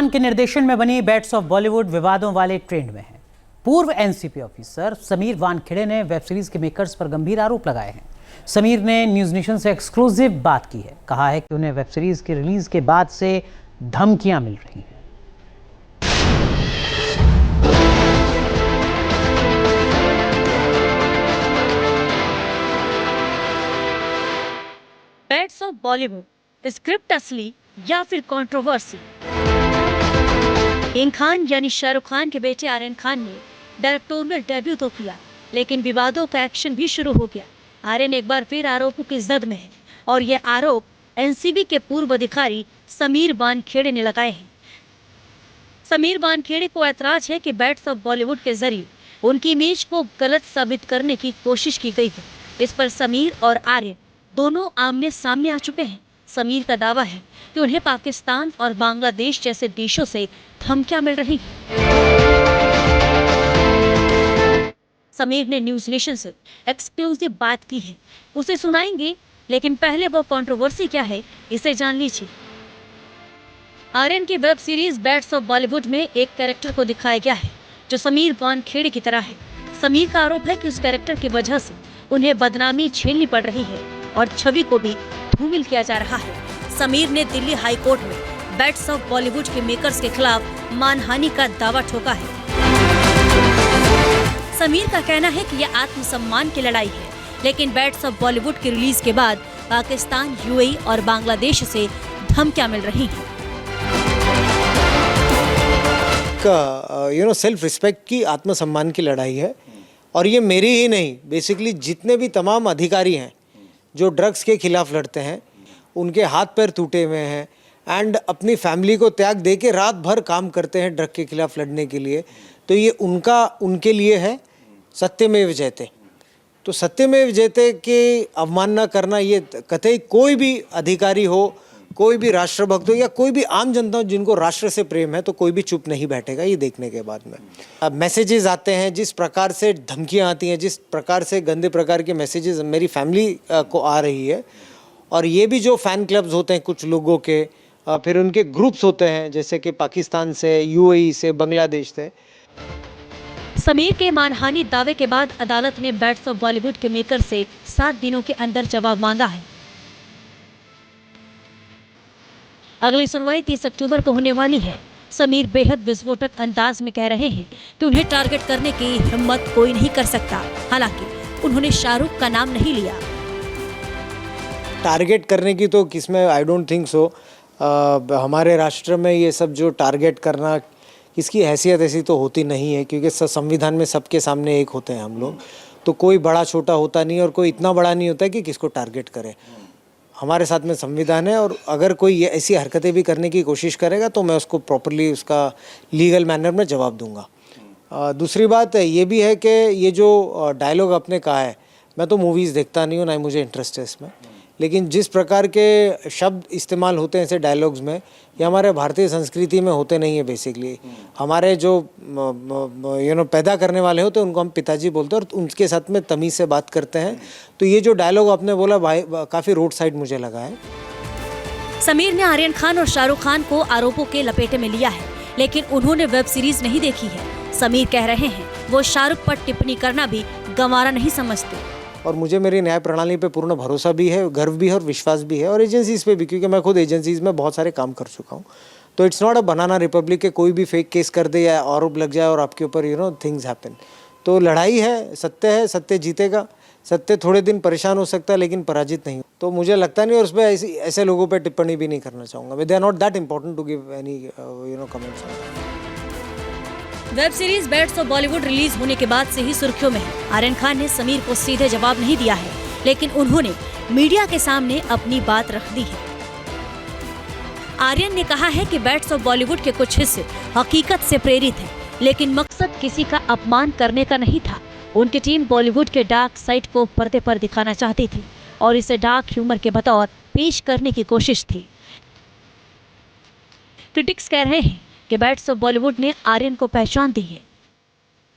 खान के निर्देशन में बनी बैट्स ऑफ बॉलीवुड विवादों वाले ट्रेंड में है। पूर्व एनसीपी ऑफिसर समीर वानखेड़े ने वेब सीरीज के मेकर्स पर गंभीर आरोप लगाए हैं। समीर ने न्यूज नेशन से एक्सक्लूसिव बात की है। कहा है कि उन्हें वेब सीरीज के रिलीज के बाद से धमकियां मिल रही हैं। बैट्स ऑफ बॉलीवुड, स्क्रिप्ट असली या फिर कंट्रोवर्सी। किंग खान यानी शाहरुख खान के बेटे आर्यन खान ने डायरेक्टोरियल डेब्यू तो किया, लेकिन विवादों का एक्शन भी शुरू हो गया। आर्यन एक बार फिर आरोपों की जद में है और ये आरोप एनसीबी के पूर्व अधिकारी समीर वानखेड़े ने लगाए हैं। समीर वानखेड़े को ऐतराज है कि बैट्स ऑफ बॉलीवुड के जरिए उनकी इमेज को गलत साबित करने की कोशिश की गई है। इस पर समीर और आर्यन दोनों आमने सामने आ चुके हैं। समीर का दावा है कि उन्हें पाकिस्तान और बांग्लादेश जैसे देशों से धमकियां मिल रही हैं। समीर ने न्यूज नेशन से एक्सक्लूसिव बात की है, उसे सुनाएंगे, लेकिन पहले वो कंट्रोवर्सी क्या है इसे जान लीजिए। आर्यन की web series bads of Bollywood में एक कैरेक्टर को दिखाया गया है जो समीर वानखेड़े की तरह है। समीर का आरोप है कि उस कैरेक्टर की वजह से उन्हें बदनामी झेलनी पड़ रही है और छवि को भी धूमिल किया जा रहा है। समीर ने दिल्ली हाई कोर्ट में बैट्स ऑफ बॉलीवुड के मेकर्स के खिलाफ मानहानि का दावा ठोका है। समीर का कहना है कि यह आत्मसम्मान की लड़ाई है, लेकिन बैट्स ऑफ बॉलीवुड की रिलीज के बाद पाकिस्तान, यूएई और बांग्लादेश से धमकियां मिल रही हैं। सेल्फ रिस्पेक्ट की, आत्मसम्मान की लड़ाई है और ये मेरी ही नहीं, बेसिकली जितने भी तमाम अधिकारी हैं जो ड्रग्स के खिलाफ लड़ते हैं, उनके हाथ पैर टूटे हुए हैं एंड अपनी फैमिली को त्याग दे के रात भर काम करते हैं ड्रग के खिलाफ लड़ने के लिए। तो ये उनके लिए है सत्यमेव जयते। तो सत्यमेव जयते की अवमानना करना, ये कतई कोई भी अधिकारी हो, कोई भी राष्ट्रभक्त हो या कोई भी आम जनता हो जिनको राष्ट्र से प्रेम है, तो कोई भी चुप नहीं बैठेगा ये देखने के बाद में। अब मैसेजेस आते हैं, जिस प्रकार से धमकियां आती हैं, जिस प्रकार से गंदे प्रकार के मैसेजेस मेरी फैमिली को आ रही है, और ये भी जो फ़ैन क्लब्स होते हैं कुछ लोगों के, फिर उनके ग्रुप्स होते हैं जैसे कि पाकिस्तान से, यूएई से, बांग्लादेश से। समीर के मानहानि दावे के बाद अदालत ने बैट्स ऑफ बॉलीवुड के मेकर से 7 दिनों के अंदर जवाब मांगा है। अगली सुनवाई 30 अक्टूबर को होने वाली है। समीर बेहद विस्फोटक अंदाज में कह रहे हैं कि उन्हें टारगेट करने की हिम्मत कोई नहीं कर सकता। हालांकि उन्होंने शाहरुख का नाम नहीं लिया। टारगेट करने की तो किसमें, आई डोंट थिंक सो। हमारे राष्ट्र में ये सब जो टारगेट करना, इसकी हैसियत ऐसी तो होती नहीं है, क्योंकि संविधान में सबके सामने एक होते हैं हम लोग। तो कोई बड़ा छोटा होता नहीं और कोई इतना बड़ा नहीं होता कि किसको टारगेट करे। हमारे साथ में संविधान है और अगर कोई ये ऐसी हरकतें भी करने की कोशिश करेगा तो मैं उसको प्रॉपरली, उसका लीगल मैनर में जवाब दूंगा। दूसरी बात ये भी है कि ये जो डायलॉग आपने कहा है, मैं तो मूवीज़ देखता नहीं हूँ, ना ही मुझे इंटरेस्ट है इसमें, लेकिन जिस प्रकार के शब्द इस्तेमाल होते हैं ऐसे डायलॉग्स में, ये हमारे भारतीय संस्कृति में होते नहीं है। बेसिकली हमारे जो पैदा करने वाले होते हैं उनको हम पिताजी बोलते हैं और उनके साथ में तमीज़ से बात करते हैं। तो ये जो डायलॉग आपने बोला भाई, काफ़ी रोड साइड मुझे लगा है। समीर ने आर्यन खान और शाहरुख खान को आरोपों के लपेटे में लिया है, लेकिन उन्होंने वेब सीरीज नहीं देखी है। समीर कह रहे हैं वो शाहरुख पर टिप्पणी करना भी गंवारा नहीं समझते। और मुझे मेरी न्याय प्रणाली पे पूर्ण भरोसा भी है, गर्व भी है और विश्वास भी है, और एजेंसीज पे भी, क्योंकि मैं खुद एजेंसीज में बहुत सारे काम कर चुका हूँ। तो it's not a banana Republic के कोई भी फेक केस कर दे या आरोप लग जाए और आपके ऊपर थिंग्स हैपन। तो लड़ाई है, सत्य जीतेगा। सत्य थोड़े दिन परेशान हो सकता है लेकिन पराजित नहीं। तो मुझे लगता नहीं, और उस पर ऐसे लोगों पर टिप्पणी भी नहीं करना चाहूँगा। They are not that important to give any comments. Web series bads of Bollywood release होने के बाद से ही सुर्खियों में है। आर्यन खान ने समीर को सीधे जवाब नहीं दिया है, लेकिन उन्होंने मीडिया के सामने अपनी बात रख दी है। आर्यन ने कहा है कि बैट्स ऑफ बॉलीवुड के कुछ हिस्से हकीकत से प्रेरित हैं, लेकिन मकसद किसी का अपमान करने का नहीं था। उनकी टीम बॉलीवुड के डार्क साइड को पर्दे पर दिखाना चाहती थी और इसे डार्क ह्यूमर के बतौर पेश करने की कोशिश थी। क्रिटिक्स कह रहे हैं कि बैट्स ऑफ बॉलीवुड ने आर्यन को पहचान दी है,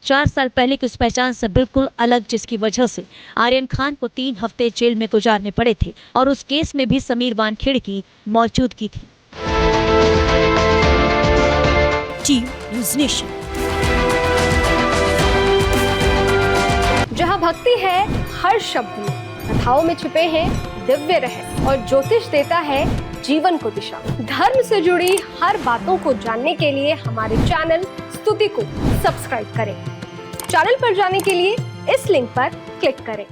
4 साल पहले की उस पहचान से बिल्कुल अलग, जिसकी वजह से आर्यन खान को 3 हफ्ते जेल में गुजारने पड़े थे और उस केस में भी समीर वानखेड़े की मौजूदगी थी। News nation. जहां भक्ति है हर शब्द में, कथाओं में छुपे हैं दिव्य रहस्य और ज्योतिष देता है जीवन को दिशा। धर्म से जुड़ी हर बातों को जानने के लिए हमारे चैनल स्तुति को सब्सक्राइब करें। चैनल पर जाने के लिए इस लिंक पर क्लिक करें।